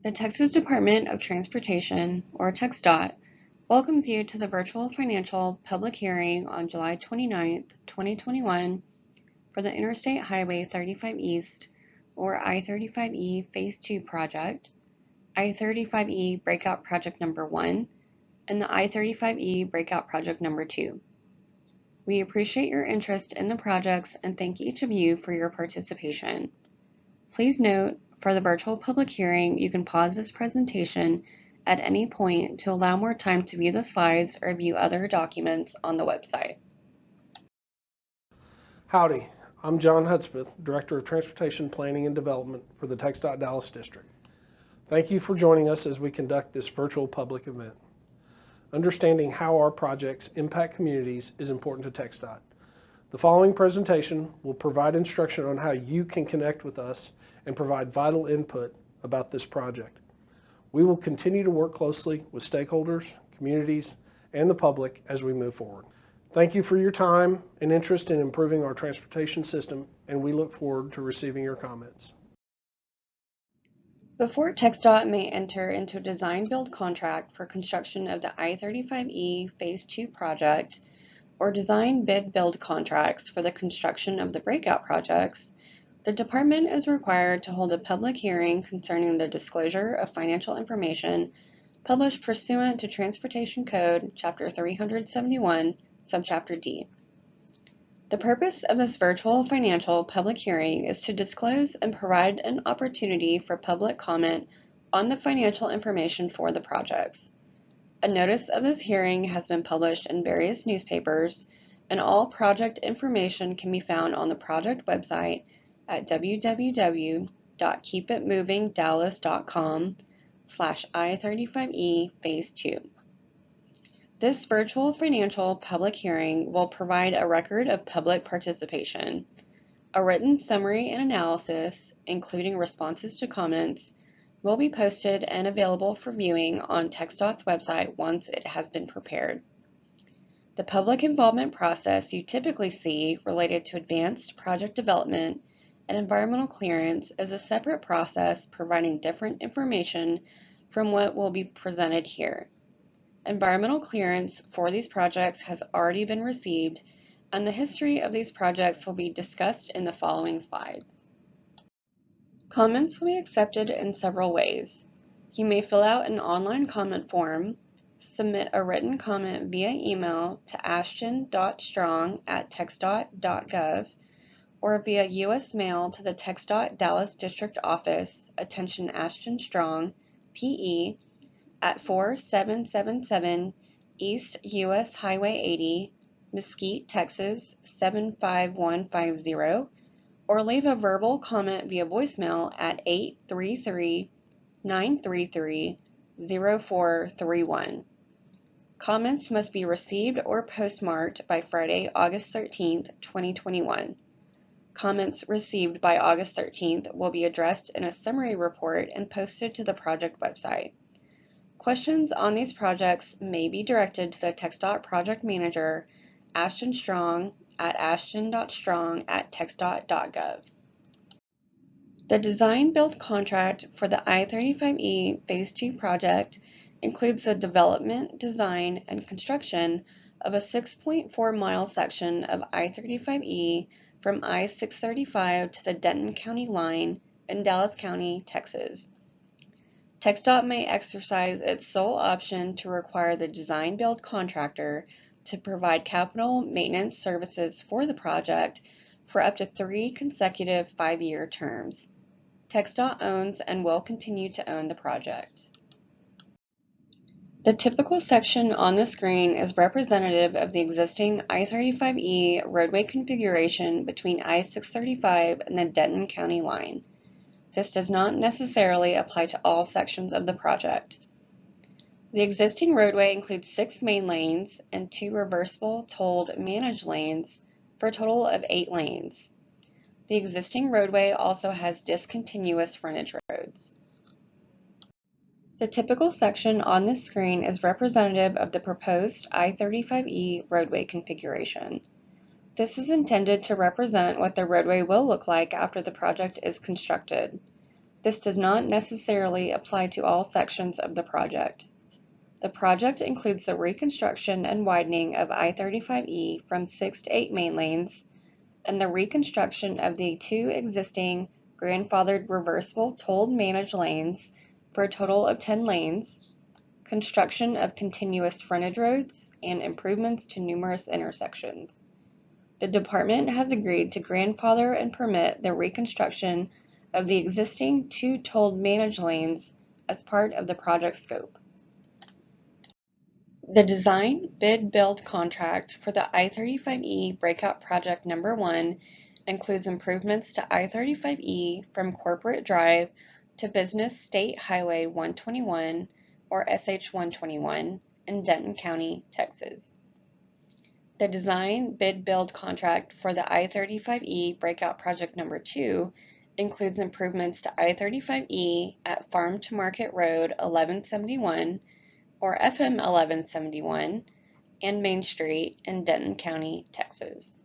The Texas Department of Transportation, or TxDOT, welcomes you to the virtual financial public hearing on July 29, 2021 for the Interstate Highway 35 East, or I-35E Phase 2 project, I-35E Breakout Project Number 1, and the I-35E Breakout Project Number 2. We appreciate your interest in the projects and thank each of you for your participation. Please note, for the virtual public hearing, you can pause this presentation at any point to allow more time to view the slides or view other documents on the website. Howdy, I'm John Hudspeth, Director of Transportation Planning and Development for the TxDOT Dallas District. Thank you for joining us as we conduct this virtual public event. Understanding how our projects impact communities is important to TxDOT. The following presentation will provide instruction on how you can connect with us and provide vital input about this project. We will continue to work closely with stakeholders, communities, and the public as we move forward. Thank you for your time and interest in improving our transportation system, and we look forward to receiving your comments. Before TxDOT may enter into a design-build contract for construction of the I-35E Phase 2 project or design bid build contracts for the construction of the Breakout projects, the Department is required to hold a public hearing concerning the disclosure of financial information published pursuant to Transportation Code, Chapter 371, Subchapter D. The purpose of this virtual financial public hearing is to disclose and provide an opportunity for public comment on the financial information for the projects. A notice of this hearing has been published in various newspapers, and all project information can be found on the project website at www.keepitmovingdallas.com/I-35E Phase 2. This virtual financial public hearing will provide a record of public participation. A written summary and analysis, including responses to comments, will be posted and available for viewing on TxDOT's website once it has been prepared. The public involvement process you typically see related to advanced project development and environmental clearance is a separate process providing different information from what will be presented here. Environmental clearance for these projects has already been received, and the history of these projects will be discussed in the following slides. Comments will be accepted in several ways. You may fill out an online comment form, submit a written comment via email to ashton.strong@txdot.gov, or via U.S. mail to the TxDOT Dallas District Office, attention Ashton Strong, P.E., at 4777 East U.S. Highway 80, Mesquite, Texas 75150, or leave a verbal comment via voicemail at 833-933-0431. Comments must be received or postmarked by Friday, August 13th, 2021. Comments received by August 13th will be addressed in a summary report and posted to the project website. Questions on these projects may be directed to the TxDOT Project Manager, Ashton Strong, at ashton.strong@txdot.gov. The design-build contract for the I-35E Phase 2 project includes the development, design, and construction of a 6.4-mile section of I-35E from I-635 to the Denton County line in Dallas County, Texas. TxDOT may exercise its sole option to require the design-build contractor to provide capital maintenance services for the project for up to 3 consecutive 5-year terms. TxDOT owns and will continue to own the project. The typical section on the screen is representative of the existing I-35E roadway configuration between I-635 and the Denton County line. This does not necessarily apply to all sections of the project. The existing roadway includes 6 main lanes and 2 reversible tolled managed lanes for a total of 8 lanes. The existing roadway also has discontinuous frontage roads. The typical section on this screen is representative of the proposed I-35E roadway configuration. This is intended to represent what the roadway will look like after the project is constructed. This does not necessarily apply to all sections of the project. The project includes the reconstruction and widening of I-35E from 6 to 8 main lanes and the reconstruction of the 2 existing grandfathered reversible tolled managed lanes for a total of 10 lanes, construction of continuous frontage roads, and improvements to numerous intersections. The department has agreed to grandfather and permit the reconstruction of the existing 2 tolled managed lanes as part of the project scope. The design bid build contract for the I-35E Breakout Project Number 1 includes improvements to I-35E from Corporate Drive to Business State Highway 121 or SH-121 in Denton County, Texas. The design bid build contract for the I-35E Breakout Project Number 2 includes improvements to I-35E at Farm to Market Road 1171 or FM 1171 and Main Street in Denton County, Texas.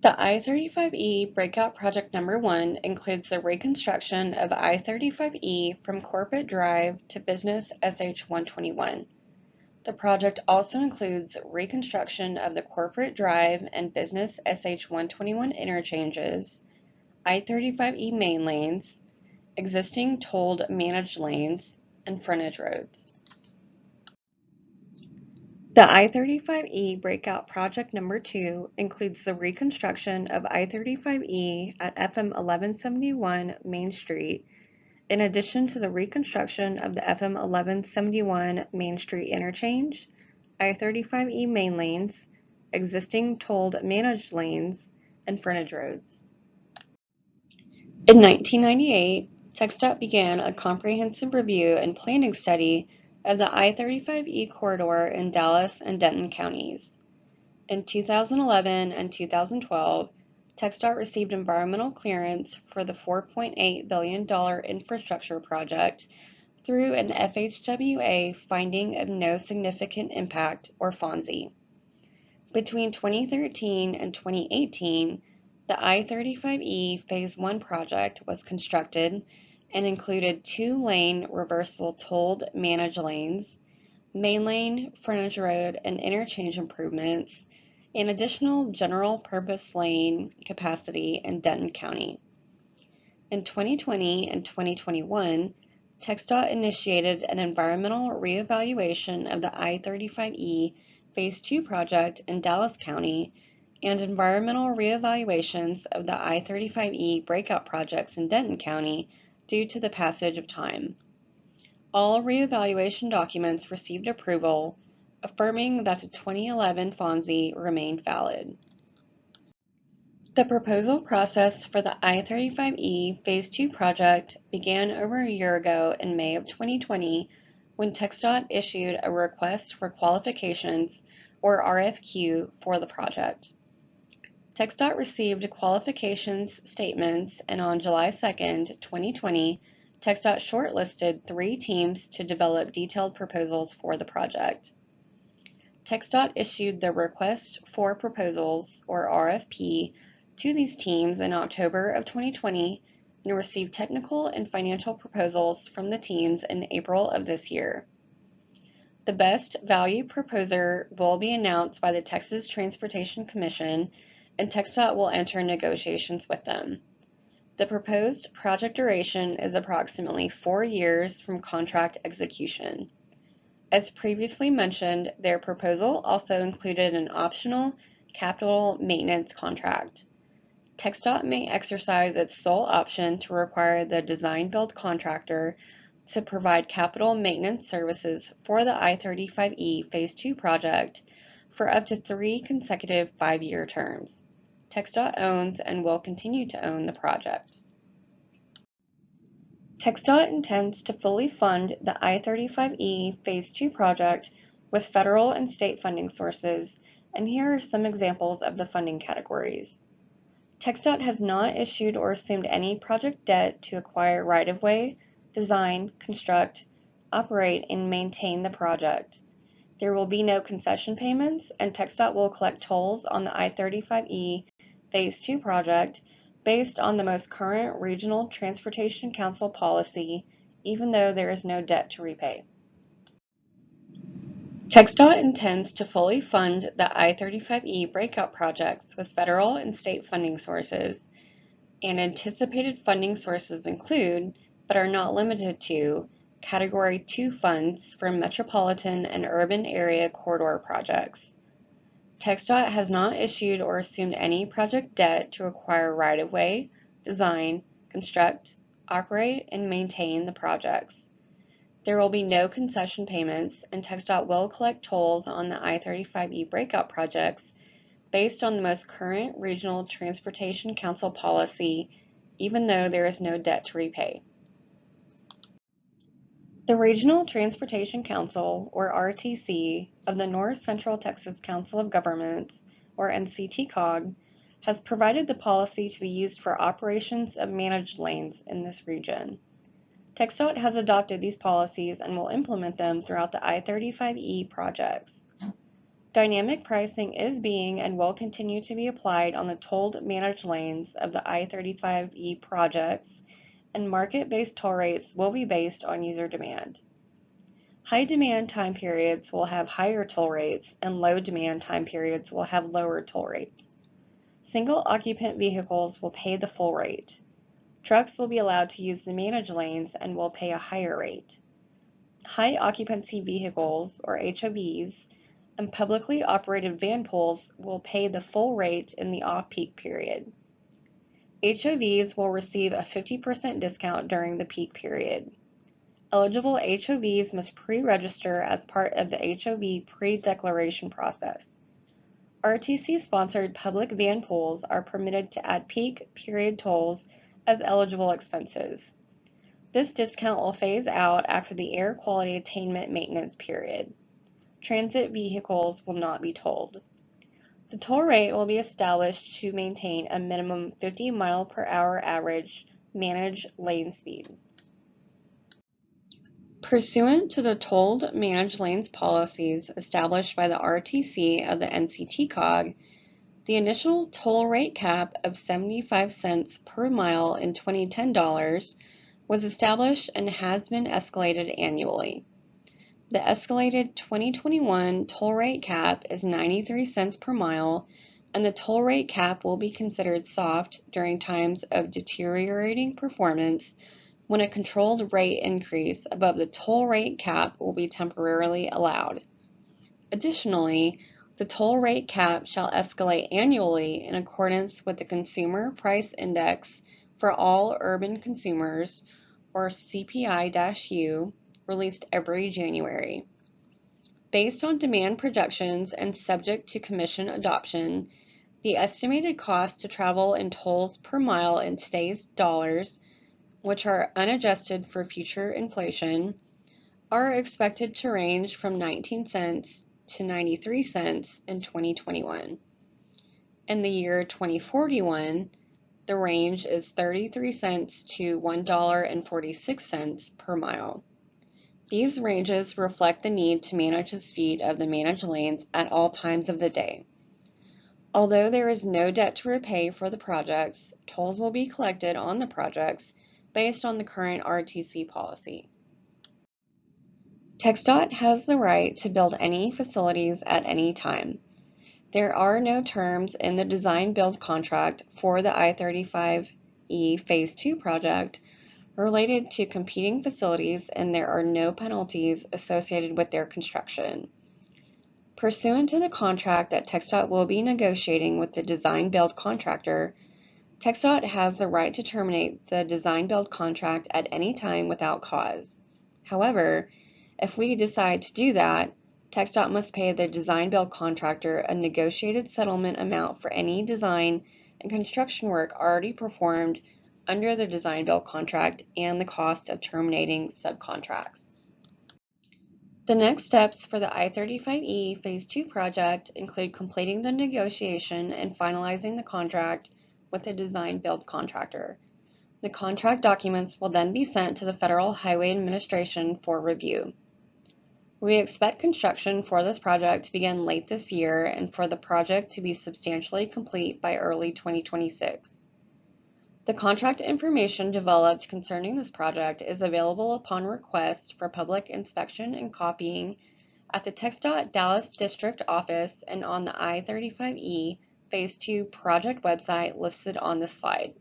The I-35E Breakout Project Number 1 includes the reconstruction of I-35E from Corporate Drive to Business SH-121. The project also includes reconstruction of the Corporate Drive and Business SH-121 interchanges, I-35E main lanes, existing tolled managed lanes, and frontage roads. The I-35E Breakout Project Number 2 includes the reconstruction of I-35E at FM 1171 Main Street, in addition to the reconstruction of the FM 1171 Main Street interchange, I-35E main lanes, existing tolled managed lanes, and frontage roads. In 1998, TxDOT began a comprehensive review and planning study of the I-35E corridor in Dallas and Denton counties. In 2011 and 2012, TxDOT received environmental clearance for the $4.8 billion infrastructure project through an FHWA Finding of No Significant Impact, or FONSI. Between 2013 and 2018, the I-35E Phase 1 project was constructed and included 2-lane reversible tolled managed lanes, main lane, frontage road, and interchange improvements, and additional general purpose lane capacity in Denton County. In 2020 and 2021, TxDOT initiated an environmental reevaluation of the I-35E Phase 2 project in Dallas County and environmental reevaluations of the I-35E breakout projects in Denton County due to the passage of time. All reevaluation documents received approval, affirming that the 2011 FONSI remained valid. The proposal process for the I-35E Phase 2 project began over a year ago in May of 2020 when TxDOT issued a Request for Qualifications, or RFQ, for the project. TxDOT received qualifications statements, and on July 2, 2020, TxDOT shortlisted 3 teams to develop detailed proposals for the project. TxDOT issued the Request for Proposals, or RFP, to these teams in October of 2020 and received technical and financial proposals from the teams in April of this year. The best value proposer will be announced by the Texas Transportation Commission, and TxDOT will enter negotiations with them. The proposed project duration is approximately 4 years from contract execution. As previously mentioned, their proposal also included an optional capital maintenance contract. TxDOT may exercise its sole option to require the design-build contractor to provide capital maintenance services for the I-35E Phase 2 project for up to 3 consecutive 5-year terms. TxDOT owns and will continue to own the project. TxDOT intends to fully fund the I-35E Phase 2 project with federal and state funding sources, and here are some examples of the funding categories. TxDOT has not issued or assumed any project debt to acquire right-of-way, design, construct, operate, and maintain the project. There will be no concession payments, and TxDOT will collect tolls on the I-35E Phase 2 project based on the most current Regional Transportation Council policy, even though there is no debt to repay. TxDOT intends to fully fund the I-35E breakout projects with federal and state funding sources, and anticipated funding sources include, but are not limited to, Category 2 funds for metropolitan and urban area corridor projects. TxDOT has not issued or assumed any project debt to acquire right-of-way, design, construct, operate, and maintain the projects. There will be no concession payments, and TxDOT will collect tolls on the I-35E breakout projects based on the most current Regional Transportation Council policy, even though there is no debt to repay. The Regional Transportation Council, or RTC, of the North Central Texas Council of Governments, or NCTCOG, has provided the policy to be used for operations of managed lanes in this region. TxDOT has adopted these policies and will implement them throughout the I-35E projects. Dynamic pricing is being and will continue to be applied on the tolled managed lanes of the I-35E projects, and market-based toll rates will be based on user demand. High demand time periods will have higher toll rates, and low demand time periods will have lower toll rates. Single occupant vehicles will pay the full rate. Trucks will be allowed to use the managed lanes and will pay a higher rate. High occupancy vehicles, or HOVs, and publicly operated van pools will pay the full rate in the off-peak period. HOVs will receive a 50% discount during the peak period. Eligible HOVs must pre-register as part of the HOV pre-declaration process. RTC-sponsored public van pools are permitted to add peak period tolls as eligible expenses. This discount will phase out after the air quality attainment maintenance period. Transit vehicles will not be tolled. The toll rate will be established to maintain a minimum 50 mile per hour average managed lane speed. Pursuant to the tolled managed lanes policies established by the RTC of the NCTCOG, the initial toll rate cap of 75 cents per mile in 2010 dollars was established and has been escalated annually. The escalated 2021 toll rate cap is 93 cents per mile, and the toll rate cap will be considered soft during times of deteriorating performance when a controlled rate increase above the toll rate cap will be temporarily allowed. Additionally, the toll rate cap shall escalate annually in accordance with the Consumer Price Index for all urban consumers, or CPI-U, released every January. Based on demand projections and subject to Commission adoption, the estimated cost to travel in tolls per mile in today's dollars, which are unadjusted for future inflation, are expected to range from 19 cents to 93 cents in 2021. In the year 2041, the range is 33 cents to $1.46 per mile. These ranges reflect the need to manage the speed of the managed lanes at all times of the day. Although there is no debt to repay for the projects, tolls will be collected on the projects based on the current RTC policy. TxDOT has the right to build any facilities at any time. There are no terms in the design-build contract for the I-35E Phase 2 project related to competing facilities, and there are no penalties associated with their construction. Pursuant to the contract that TxDOT will be negotiating with the design-build contractor, TxDOT has the right to terminate the design-build contract at any time without cause. However, if we decide to do that, TxDOT must pay the design-build contractor a negotiated settlement amount for any design and construction work already performed under the design-build contract and the cost of terminating subcontracts. The next steps for the I-35E Phase 2 project include completing the negotiation and finalizing the contract with the design-build contractor. The contract documents will then be sent to the Federal Highway Administration for review. We expect construction for this project to begin late this year and for the project to be substantially complete by early 2026. The contract information developed concerning this project is available upon request for public inspection and copying at the TxDOT Dallas District Office and on the I-35E Phase 2 project website listed on this slide.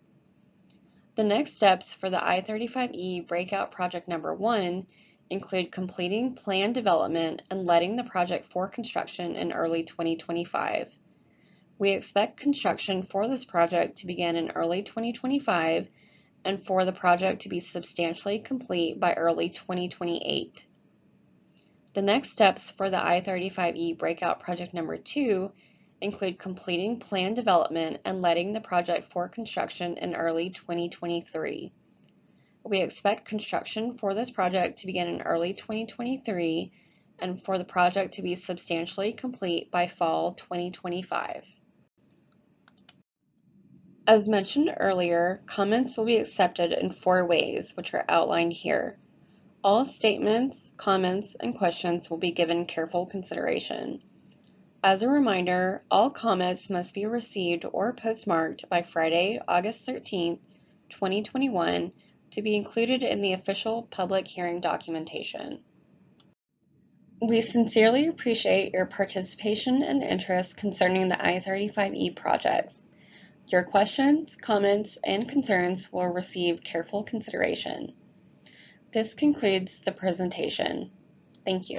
The next steps for the I-35E Breakout Project Number 1 include completing plan development and letting the project for construction in early 2025. We expect construction for this project to begin in early 2025 and for the project to be substantially complete by early 2028. The next steps for the I-35E Breakout Project Number 2 include completing plan development and letting the project for construction in early 2023. We expect construction for this project to begin in early 2023 and for the project to be substantially complete by fall 2025. As mentioned earlier, comments will be accepted in 4 ways, which are outlined here. All statements, comments, and questions will be given careful consideration. As a reminder, all comments must be received or postmarked by Friday, August 13, 2021, to be included in the official public hearing documentation. We sincerely appreciate your participation and interest concerning the I-35E projects. Your questions, comments, and concerns will receive careful consideration. This concludes the presentation. Thank you.